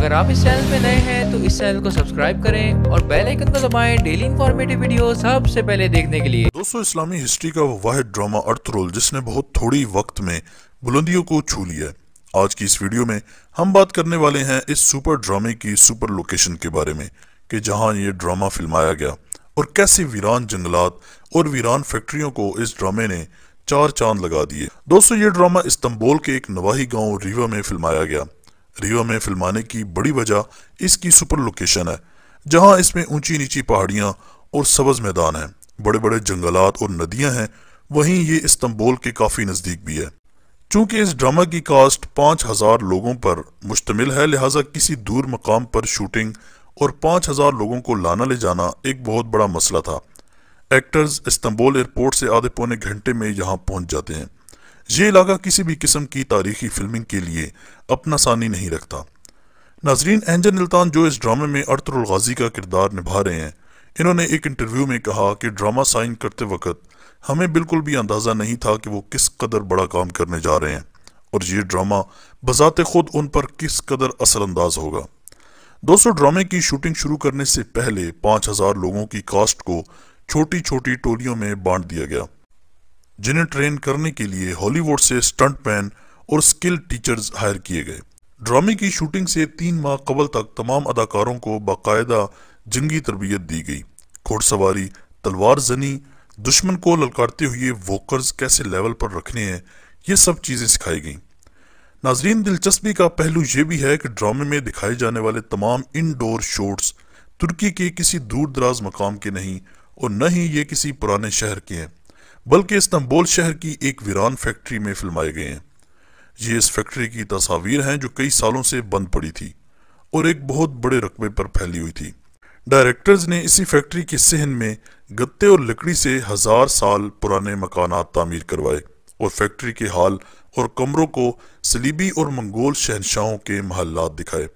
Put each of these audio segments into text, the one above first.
अगर आप इस चैनल पे नए हैं तो इस चैनल को सब्सक्राइब करें और बेल आइकन को दबाएं डेली इन्फॉर्मेटिव वीडियो सबसे पहले देखने के लिए। दोस्तों, इस्लामी हिस्ट्री का वो वाहिद ड्रामा अर्थरोल जिसने बहुत थोड़ी वक्त में बुलंदियों को छू लिया है। आज की इस वीडियो में हम बात करने वाले हैं इस सुपर ड्रामे की सुपर लोकेशन के बारे में कि जहां ये ड्रामा फिल्माया गया और कैसे वीरान जंगलात और वीरान फैक्ट्रियों को इस ड्रामे ने चार चांद लगा दिए। दोस्तों, ये ड्रामा इस्तांबुल के एक नवाही गांव रीवा में फिल्माया गया। रीवा में फिल्माने की बड़ी वजह इसकी सुपर लोकेशन है, जहां इसमें ऊंची नीची पहाड़ियां और सब्ज मैदान हैं, बड़े बड़े जंगलात और नदियां हैं। वहीं ये इस्तांबुल के काफी नजदीक भी है। चूंकि इस ड्रामा की कास्ट 5000 लोगों पर मुश्तमिल है, लिहाजा किसी दूर मकाम पर शूटिंग और 5000 लोगों को लाना ले जाना एक बहुत बड़ा मसला था। एक्टर्स इस्तांबुल एयरपोर्ट से आधे पौने घंटे में यहाँ पहुंच जाते हैं। ये इलाका किसी भी किस्म की तारीखी फिल्मिंग के लिए अपना सानी नहीं रखता। नाजरीन, एंजल निल्तान जो इस ड्रामे में अर्थरुल गाजी का किरदार निभा रहे हैं, इन्होंने एक इंटरव्यू में कहा कि ड्रामा साइन करते वक्त हमें बिल्कुल भी अंदाजा नहीं था कि वो किस कदर बड़ा काम करने जा रहे हैं और ये ड्रामा बजाते खुद उन पर किस कदर असरअंदाज होगा। दोस्तों, ड्रामे की शूटिंग शुरू करने से पहले 5000 लोगों की कास्ट को छोटी छोटी टोलियों में बांट दिया गया, जिन्हें ट्रेन करने के लिए हॉलीवुड से स्टंटमैन और स्किल टीचर्स हायर किए गए। ड्रामे की शूटिंग से 3 माह कबल तक तमाम अदाकारों को बाकायदा जंगी तरबियत दी गई। घुड़सवारी, तलवार जनी, दुश्मन को ललकारते हुए वोकर्स कैसे लेवल पर रखने हैं, ये सब चीजें सिखाई गई। नाजरीन, दिलचस्पी का पहलू ये भी है कि ड्रामे में दिखाए जाने वाले तमाम इनडोर शॉट्स तुर्की के किसी दूर दराज मकाम के नहीं और न ही ये किसी पुराने शहर के हैं, बल्कि इस्तांबुल शहर की एक वीरान फैक्ट्री में फिल्माए गए हैं। ये इस फैक्ट्री की तस्वीर हैं जो कई सालों से बंद पड़ी थी और एक बहुत बड़े रकबे पर फैली हुई थी। डायरेक्टर्स ने इसी फैक्ट्री के सहन में गत्ते और लकड़ी से 1000 साल पुराने मकानात तामीर करवाए और फैक्ट्री के हाल और कमरों को सलीबी और मंगोल शहनशाहों के महल्लात दिखाए।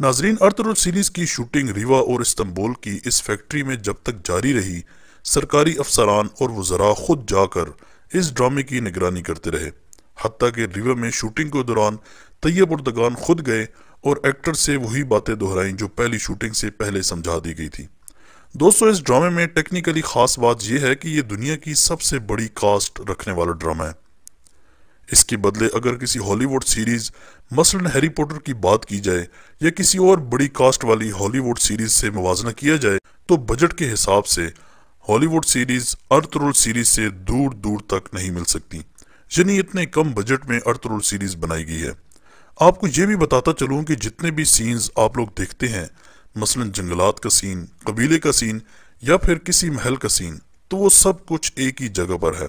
नाजरीन, अर्थरुल सीरीज की शूटिंग रीवा और इस्तांबुल की इस फैक्ट्री में जब तक जारी रही, सरकारी अफसरान और वज़रा खुद जाकर इस ड्रामे की निगरानी करते रहे। हत्ता कि रीवा में शूटिंग के दौरान तैयब उर्दगान खुद गए और एक्टर से वही बातें दोहराई जो पहली शूटिंग से पहले समझा दी गई थी। दोस्तों, इस ड्रामे में टेक्निकली खास बात यह है कि यह दुनिया की सबसे बड़ी कास्ट रखने वाला ड्रामा है। इसके बदले अगर किसी हॉलीवुड सीरीज मसलन हैरी पॉटर की बात की जाए या किसी और बड़ी कास्ट वाली हॉलीवुड सीरीज से मुवाजना किया जाए, तो बजट के हिसाब से हॉलीवुड सीरीज अर्थरुल सीरीज से दूर दूर तक नहीं मिल सकती। यानी इतने कम बजट में अर्थरुल सीरीज बनाई गई है। आपको ये भी बताता चलूं कि जितने भी सीन्स आप लोग देखते हैं, मसलन जंगलात का सीन, कबीले का सीन या फिर किसी महल का सीन, तो वो सब कुछ एक ही जगह पर है,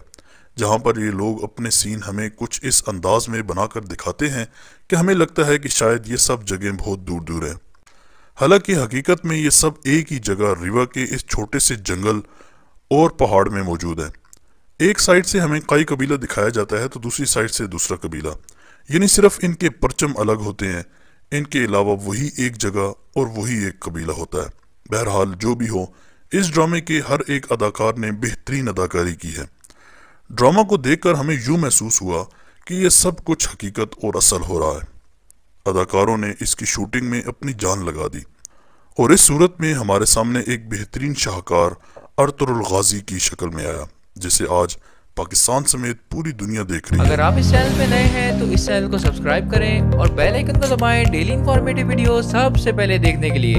जहां पर ये लोग अपने सीन हमें कुछ इस अंदाज में बनाकर दिखाते हैं कि हमें लगता है कि शायद ये सब जगह बहुत दूर दूर है। हालांकि हकीकत में ये सब एक ही जगह रीवा के इस छोटे से जंगल और पहाड़ में मौजूद है। एक साइड से हमें कई कबीला दिखाया जाता है तो दूसरी साइड से दूसरा कबीला, यानी सिर्फ इनके परचम अलग होते हैं, इनके अलावा वही एक जगह और वही एक कबीला होता है। बहरहाल जो भी हो, इस ड्रामे के हर एक अदाकार ने बेहतरीन अदाकारी की है। ड्रामा को देखकर हमें यूं महसूस हुआ कि यह सब कुछ हकीकत और असल हो रहा है। अदाकारों ने इसकी शूटिंग में अपनी जान लगा दी और इस सूरत में हमारे सामने एक बेहतरीन शाहकार अर्थरुल गाजी की शक्ल में आया, जिसे आज पाकिस्तान समेत पूरी दुनिया देख रही है। अगर आप इस चैनल पे नए हैं तो इस चैनल को सब्सक्राइब करें और बेल आइकन को दबाएं डेली इन्फॉर्मेटिव वीडियो सबसे पहले देखने के लिए।